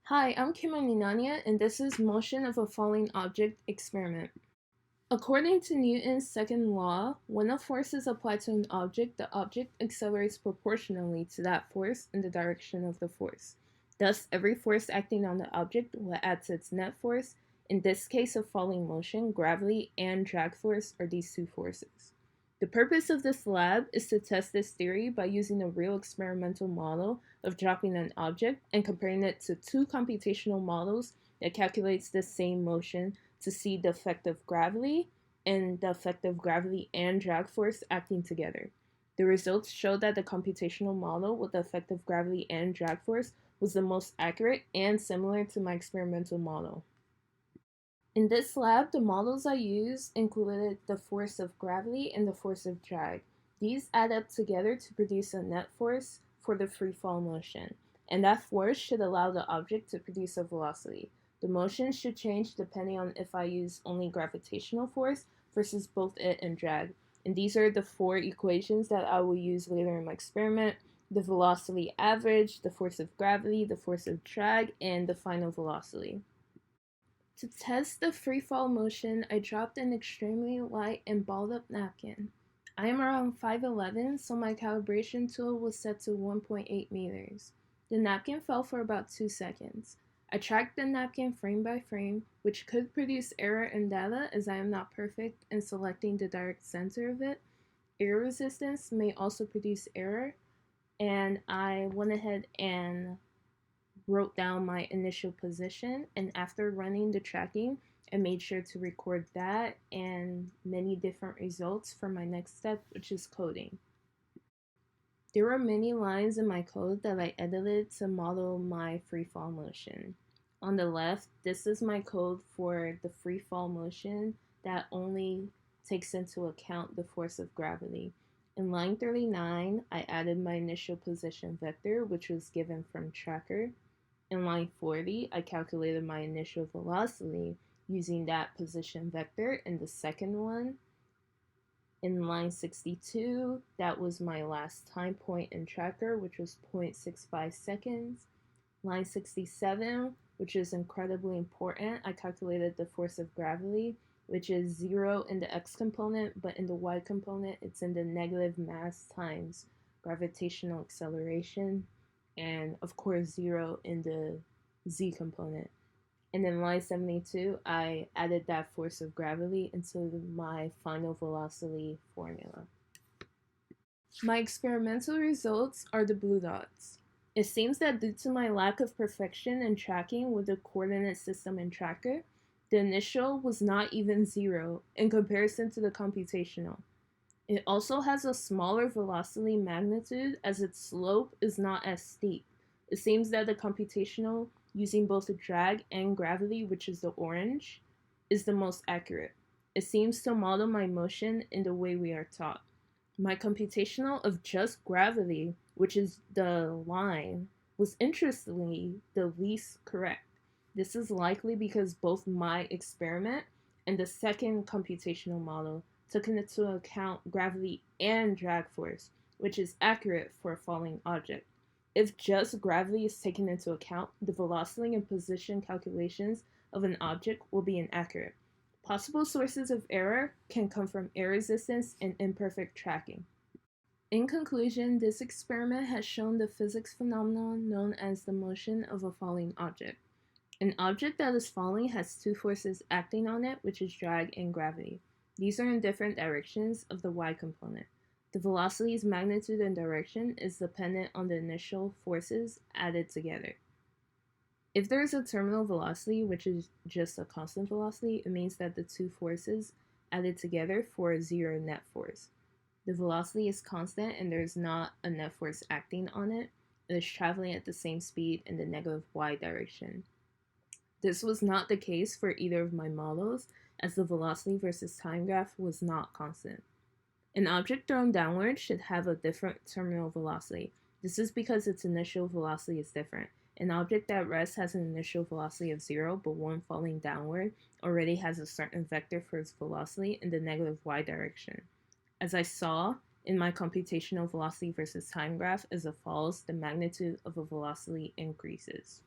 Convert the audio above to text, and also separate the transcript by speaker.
Speaker 1: Hi, I'm Kimani Nanya, and this is Motion of a Falling Object experiment. According to Newton's second law, when a force is applied to an object, the object accelerates proportionally to that force in the direction of the force. Thus, every force acting on the object will add to its net force. In this case of falling motion, gravity and drag force are these two forces. The purpose of this lab is to test this theory by using a real experimental model of dropping an object and comparing it to two computational models that calculates the same motion to see the effect of gravity and the effect of gravity and drag force acting together. The results showed that the computational model with the effect of gravity and drag force was the most accurate and similar to my experimental model. In this lab, the models I used included the force of gravity and the force of drag. These add up together to produce a net force for the free fall motion, and that force should allow the object to produce a velocity. The motion should change depending on if I use only gravitational force versus both it and drag. And these are the four equations that I will use later in my experiment: the velocity average, the force of gravity, the force of drag, and the final velocity. To test the free fall motion, I dropped an extremely light and balled up napkin. I am around 5'11", so my calibration tool was set to 1.8 meters. The napkin fell for about 2 seconds. I tracked the napkin frame by frame, which could produce error in data as I am not perfect in selecting the direct center of it. Error resistance may also produce error, and I went ahead and wrote down my initial position, and after running the tracking, I made sure to record that and many different results for my next step, which is coding. There were many lines in my code that I edited to model my free fall motion. On the left, this is my code for the free fall motion that only takes into account the force of gravity. In line 39, I added my initial position vector, which was given from tracker. In line 40, I calculated my initial velocity using that position vector in the second one. In line 62, that was my last time point in tracker, which was 0.65 seconds. Line 67, which is incredibly important, I calculated the force of gravity, which is 0 in the x component, but in the y component, it's in the negative mass times gravitational acceleration, and of course 0 in the z component. And in line 72, I added that force of gravity into my final velocity formula. My experimental results are the blue dots. It seems that due to my lack of perfection in tracking with the coordinate system and tracker, the initial was not even 0 in comparison to the computational. It also has a smaller velocity magnitude as its slope is not as steep. It seems that the computational, using both the drag and gravity, which is the orange, is the most accurate. It seems to model my motion in the way we are taught. My computational of just gravity, which is the line, was interestingly the least correct. This is likely because both my experiment and the second computational model took into account gravity and drag force, which is accurate for a falling object. If just gravity is taken into account, the velocity and position calculations of an object will be inaccurate. Possible sources of error can come from air resistance and imperfect tracking. In conclusion, this experiment has shown the physics phenomenon known as the motion of a falling object. An object that is falling has two forces acting on it, which is drag and gravity. These are in different directions of the y component. The velocity's magnitude and direction is dependent on the initial forces added together. If there is a terminal velocity, which is just a constant velocity, it means that the two forces added together for a zero net force. The velocity is constant and there is not a net force acting on it. It is traveling at the same speed in the negative y direction. This was not the case for either of my models, as the velocity versus time graph was not constant. An object thrown downward should have a different terminal velocity. This is because its initial velocity is different. An object at rest has an initial velocity of 0, but one falling downward already has a certain vector for its velocity in the negative y direction. As I saw in my computational velocity versus time graph, as it falls, the magnitude of a velocity increases.